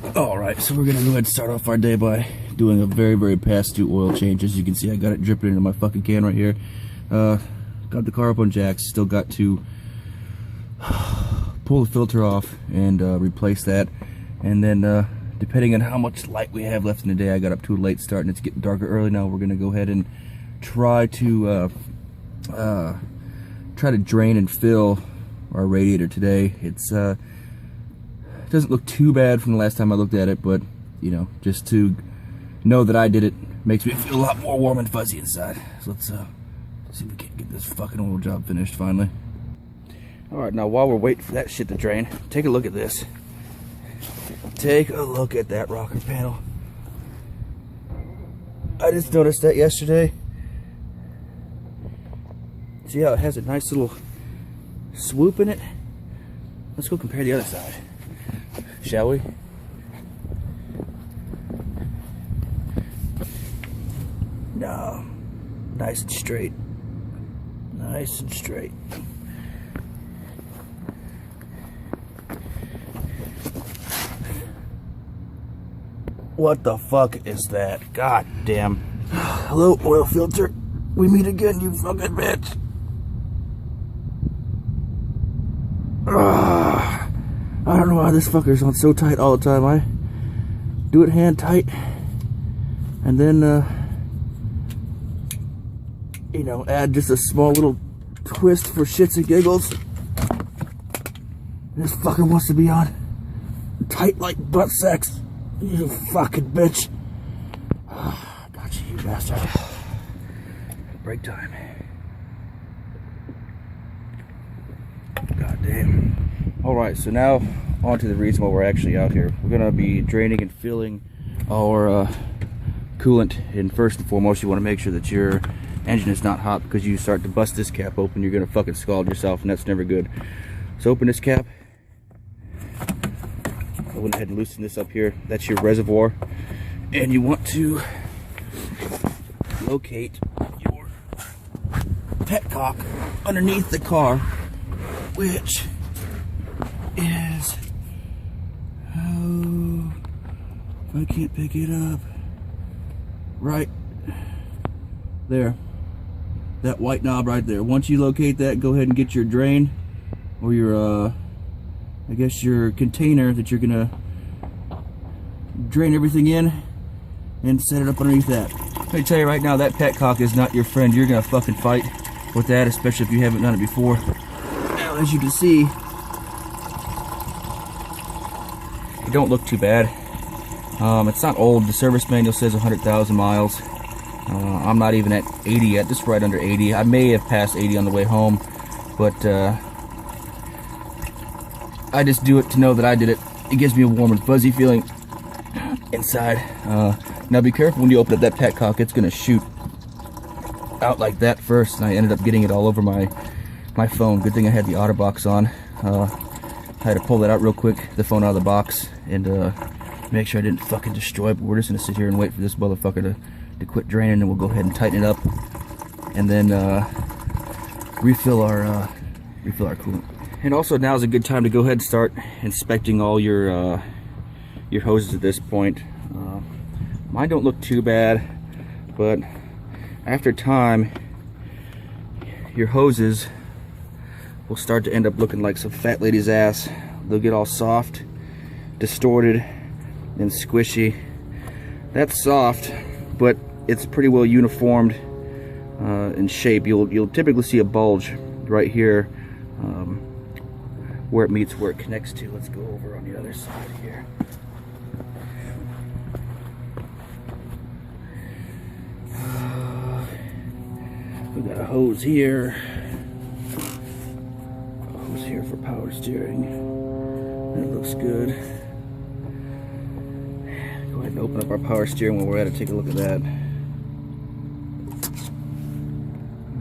Alright, so we're gonna go ahead and start off our day by doing a very past due oil change. As you can see, I got it dripping into my fucking can right here. Got the car up on jacks, still got to pull the filter off and replace that. And then depending on how much light we have left in the day, I got up to a late start and it's getting darker early now. We're gonna go ahead and try to drain and fill our radiator today. It's doesn't look too bad from the last time I looked at it, but you know, just to know that I did it makes me feel a lot more warm and fuzzy inside. So let's see if we can get this fucking oil job finished finally. Alright, now while we're waiting for that shit to drain, take a look at this. Take a look at that rocker panel. I just noticed that yesterday. See how it has a nice little swoop in it? Let's go compare the other side, shall we? No, nice and straight. Nice and straight. What the fuck is that? God damn. Hello, oil filter. We meet again, you fucking bitch. I don't know why this fucker's on so tight all the time. I do it hand tight and then you know, add just a small little twist for shits and giggles. This fucker wants to be on tight like butt sex. You fucking bitch. Got you, you bastard. Break time. God damn. Alright, so now on to the reason why we're actually out here. We're gonna be draining and filling our coolant, and first and foremost you want to make sure that your engine is not hot, because you start to bust this cap open, you're gonna fucking scald yourself, and that's never good. So open this cap. I went ahead and loosen this up here. That's your reservoir, and you want to locate your petcock underneath the car, which is, oh, if I can't pick it up, right there, that white knob right there. Once you locate that, go ahead and get your drain, or your I guess your container that you're gonna drain everything in, and set it up underneath that. Let me tell you right now, that petcock is not your friend. You're gonna fucking fight with that, especially if you haven't done it before. Now, as you can see, it don't look too bad. It's not old. The service manual says 100,000 miles. I'm not even at 80 yet, just right under 80. I may have passed 80 on the way home, but I just do it to know that I did it. It gives me a warm and fuzzy feeling inside. Now be careful when you open up that petcock. It's gonna shoot out like that first, and I ended up getting it all over my phone. Good thing I had the OtterBox on. I had to pull that out real quick, the phone out of the box, and make sure I didn't fucking destroy it. But we're just gonna sit here and wait for this motherfucker to quit draining, and we'll go ahead and tighten it up, and then refill our coolant. And also, now is a good time to go ahead and start inspecting all your hoses at this point. Mine don't look too bad, but after time, your hoses will start to end up looking like some fat lady's ass. They'll get all soft, distorted, and squishy. That's soft, but it's pretty well uniformed in shape. You'll typically see a bulge right here where it meets where it connects to. Let's go over on the other side here. We got a hose here. A hose here for power steering. That looks good. Go ahead and open up our power steering while we're at it. Take a look at that.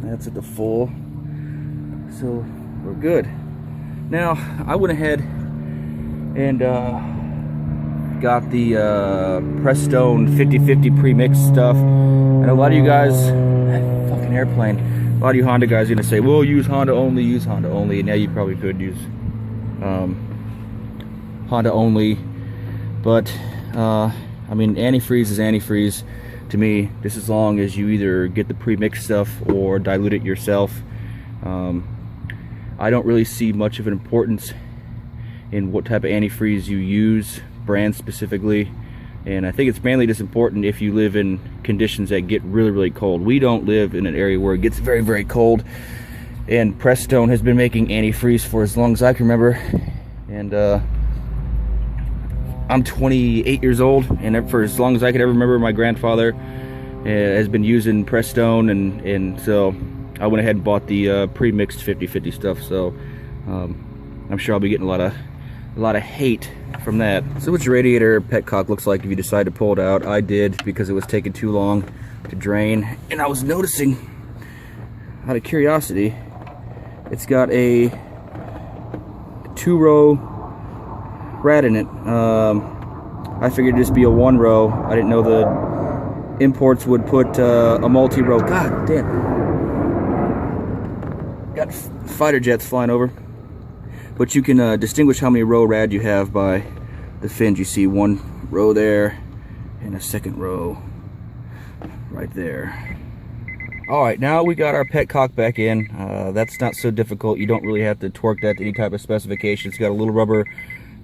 That's at the full. So we're good. Now I went ahead and got the Prestone 50/50 pre-mixed stuff. And a lot of you guys, fucking airplane, a lot of you Honda guys are gonna say, well, use Honda only, use Honda only. And now you probably could use Honda only But I mean, antifreeze is antifreeze to me, just as long as you either get the pre-mixed stuff or dilute it yourself. I don't really see much of an importance in what type of antifreeze you use, brand specifically, and I think it's mainly just important if you live in conditions that get really cold. We don't live in an area where it gets very cold, and Prestone has been making antifreeze for as long as I can remember, and I'm 28 years old, and for as long as I can ever remember, my grandfather has been using Prestone, and so I went ahead and bought the pre-mixed 50/50 stuff. So I'm sure I'll be getting a lot of hate from that. So what's your radiator petcock looks like if you decide to pull it out? I did, because it was taking too long to drain, and I was noticing, out of curiosity, it's got a 2-row rad in it. I figured it'd just be a 1-row. I didn't know the imports would put a multi-row. God damn. Got fighter jets flying over. But you can distinguish how many row rad you have by the fins. You see 1 row there and a 2nd row right there. Alright, now we got our petcock back in. That's not so difficult. You don't really have to torque that to any type of specification. It's got a little rubber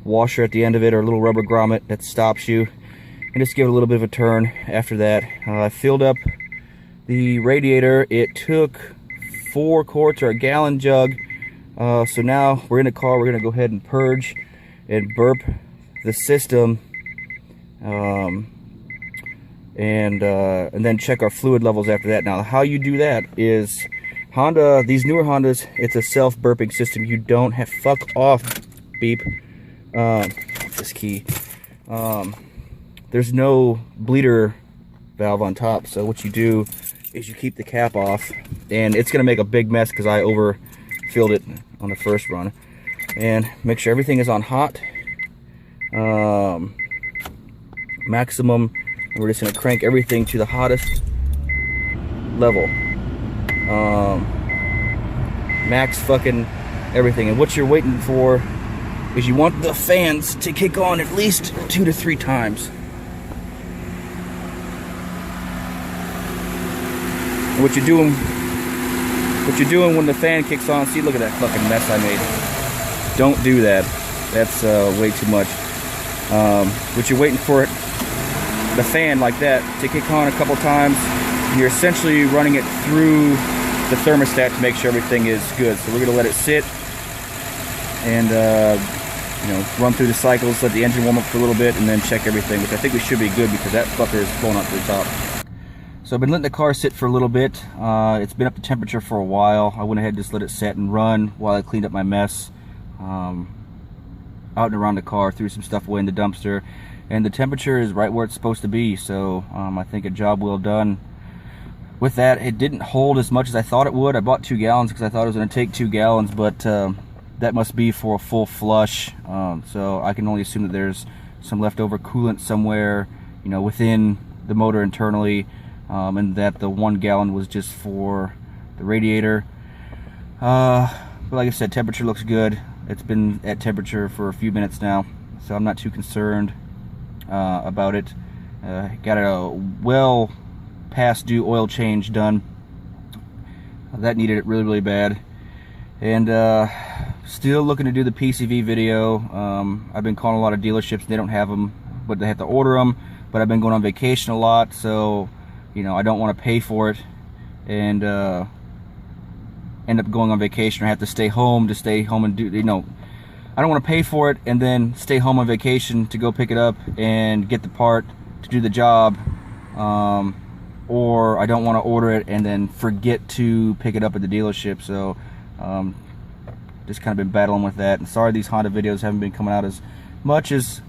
washer at the end of it, or a little rubber grommet that stops you. And just give it a little bit of a turn after that. I filled up the radiator. It took 4 quarts or a gallon jug. So now we're in the car. We're gonna go ahead and purge and burp the system, and then check our fluid levels after that. Now, how you do that is Honda. These newer Hondas, it's a self-burping system. You don't have fuck off, beep. This key. There's no bleeder valve on top. So what you do is you keep the cap off, and it's gonna make a big mess because I overfilled it on the first run. And make sure everything is on hot, maximum. And we're just gonna crank everything to the hottest level, max fucking everything. And what you're waiting for is you want the fans to kick on at least 2 to 3 times. And what you're doing when the fan kicks on, see, look at that fucking mess I made. Don't do that. That's way too much. What you're waiting for, the fan like that to kick on a couple times. You're essentially running it through the thermostat to make sure everything is good. So we're gonna let it sit and you know, run through the cycles, let the engine warm up for a little bit, and then check everything, which I think we should be good because that fucker is blowing up to the top. So I've been letting the car sit for a little bit. It's been up to temperature for a while. I went ahead and just let it set and run while I cleaned up my mess. Out and around the car, threw some stuff away in the dumpster, and the temperature is right where it's supposed to be. So I think a job well done. With that, it didn't hold as much as I thought it would. I bought 2 gallons because I thought it was going to take 2 gallons, but that must be for a full flush. So I can only assume that there's some leftover coolant somewhere, you know, within the motor internally, and that the 1 gallon was just for the radiator. But like I said, temperature looks good. It's been at temperature for a few minutes now, so I'm not too concerned about it. Got a well past due oil change done. That needed it really bad. And still looking to do the PCV video. I've been calling a lot of dealerships. They don't have them, but they have to order them. But I've been going on vacation a lot, so you know, I don't want to pay for it and end up going on vacation or have to stay home and do, you know, I don't want to pay for it and then stay home on vacation to go pick it up and get the part to do the job, or I don't want to order it and then forget to pick it up at the dealership. So just kind of been battling with that, and sorry these Honda videos haven't been coming out as much as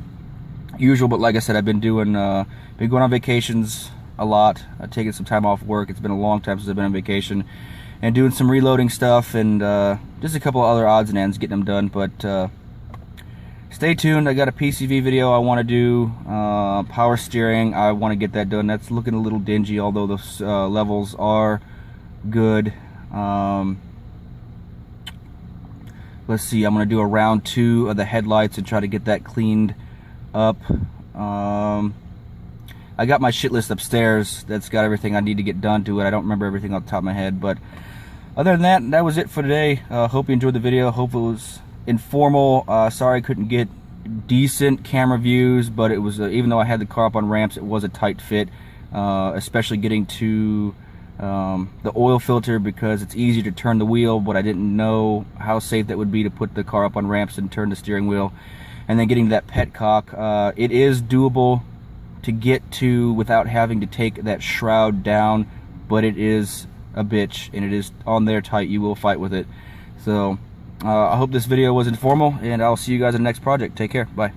usual, but like I said, I've been doing been going on vacations a lot. I've taken some time off work. It's been a long time since I've been on vacation, and doing some reloading stuff and just a couple of other odds and ends getting them done. But stay tuned. I got a PCV video I want to do. Power steering, I want to get that done. That's looking a little dingy, although the levels are good. Let's see, I'm going to do a round 2 of the headlights and try to get that cleaned up. I got my shit list upstairs that's got everything I need to get done to it. I don't remember everything off the top of my head, but other than that, that was it for today. Hope you enjoyed the video. Hope it was informal. Sorry I couldn't get decent camera views, but it was even though I had the car up on ramps, it was a tight fit, especially getting to the oil filter, because it's easy to turn the wheel, but I didn't know how safe that would be to put the car up on ramps and turn the steering wheel. And then getting that petcock, it is doable to get to without having to take that shroud down, but it is a bitch, and it is on there tight. You will fight with it. So I hope this video was informal, and I'll see you guys in the next project. Take care. Bye.